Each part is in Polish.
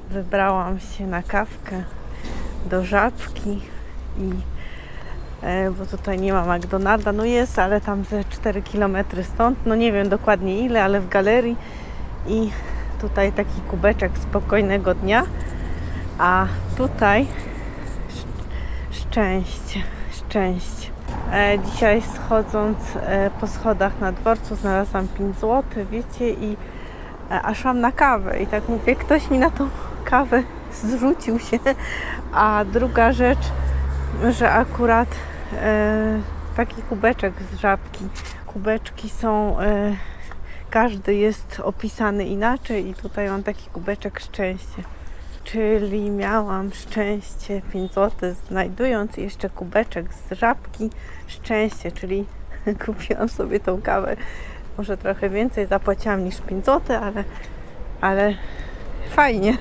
Wybrałam się na kawkę do Żabki i bo tutaj nie ma McDonalda, no jest, ale tam ze 4 km stąd, no nie wiem dokładnie ile, ale w galerii i tutaj taki kubeczek spokojnego dnia, a tutaj szczęście. Dzisiaj schodząc po schodach na dworcu znalazłam 5 zł, wiecie, i a szłam na kawę i tak mówię, ktoś mi na tą kawę zrzucił się. A druga rzecz, że akurat taki kubeczek z Żabki, kubeczki są, każdy jest opisany inaczej i tutaj mam taki kubeczek szczęście. Czyli miałam szczęście 5 zł, znajdując jeszcze kubeczek z Żabki szczęście, czyli kupiłam sobie tą kawę. Może trochę więcej zapłaciłam niż 5 zł, ale fajnie.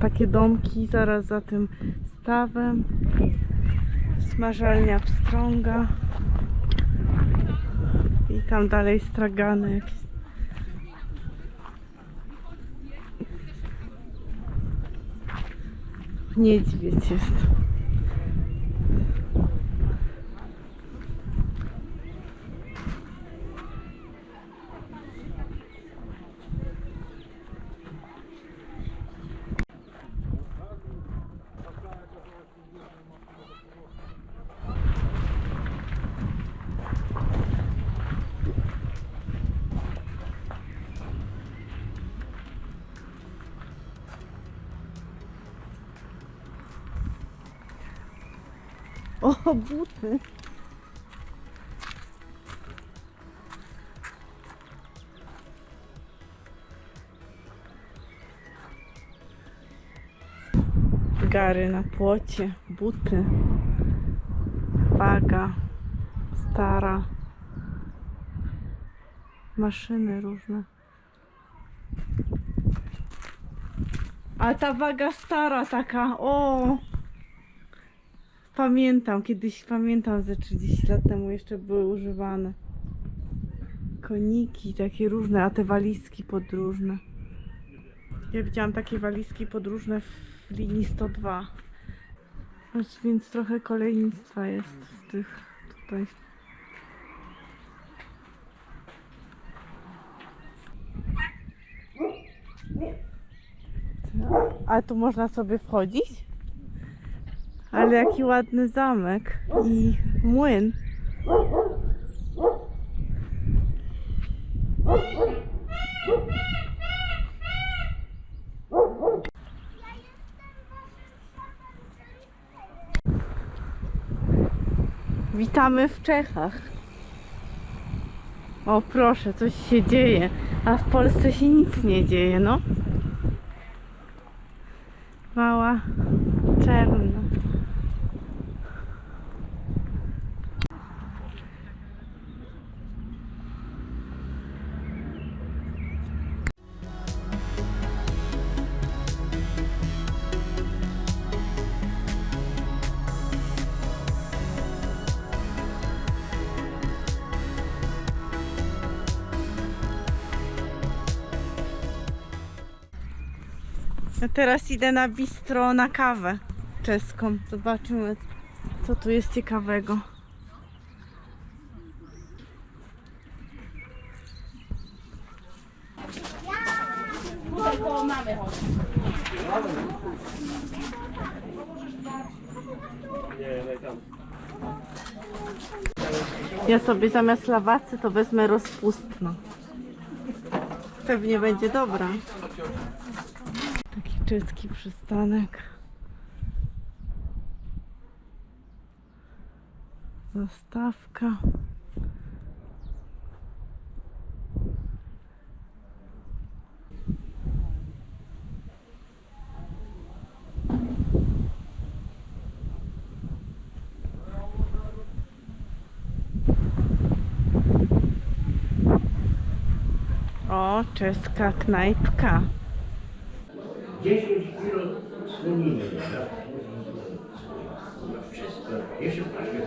Takie domki zaraz za tym stawem, smażalnia pstrąga i tam dalej stragany jakieś. Niedźwiedź jest. O, buty. Gary na płocie, buty, waga stara, maszyny różne. A ta waga stara taka, o! Pamiętam, ze 30 lat temu jeszcze były używane. Koniki takie różne, a te walizki podróżne. Ja widziałam takie walizki podróżne w linii 102. Więc trochę kolejnictwa jest w tych tutaj. A tu można sobie wchodzić? Ale jaki ładny zamek i młyn. Witamy w Czechach. O proszę, coś się dzieje, a w Polsce się nic nie dzieje, no. Mała Czerna. A teraz idę na bistro na kawę czeską. Zobaczymy, co tu jest ciekawego. Ja sobie zamiast lawacy to wezmę rozpustną. Pewnie będzie dobra. Taki czeski przystanek. Zastawka. O, czeska knajpka. 10 kilo słoniny, tak? Wszystko. Jeszcze paczkę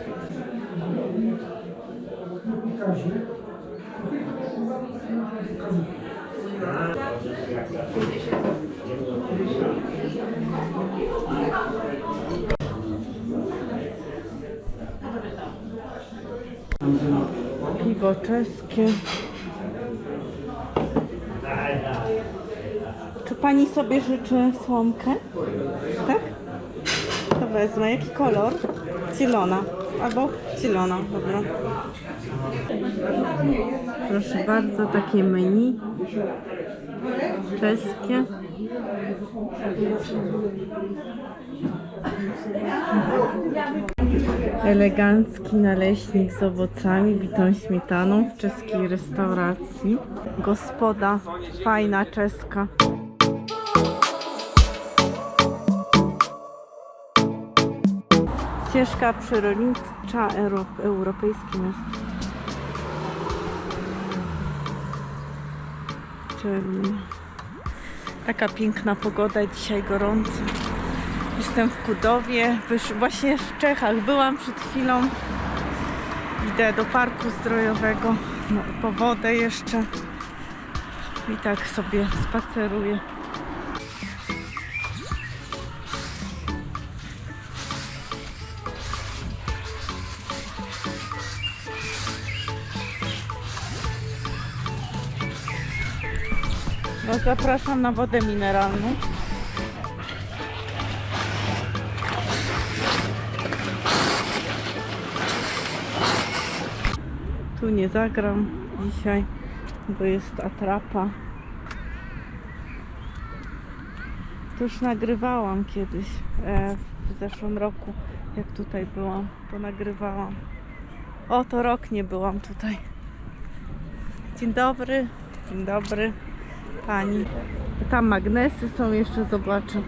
Piwo czeskie. Czy pani sobie życzy słomkę? Tak? To wezmę. Jaki kolor? Zielona. Albo zielona, dobra. Proszę bardzo, takie menu czeskie. Elegancki naleśnik z owocami, bitą śmietaną w czeskiej restauracji. Gospoda fajna czeska. Ścieżka przyrodnicza europejskie miasto. Czerń. Taka piękna pogoda, dzisiaj gorąco. Jestem w Kudowie, właśnie w Czechach. Byłam przed chwilą. Idę do parku zdrojowego, no, po wodę jeszcze. I tak sobie spaceruję. No, zapraszam na wodę mineralną. Tu nie zagram dzisiaj, bo jest atrapa. To już nagrywałam kiedyś, w zeszłym roku, jak tutaj byłam, to nagrywałam. O, to rok nie byłam tutaj. Dzień dobry pani. Tam magnesy są jeszcze, zobaczę.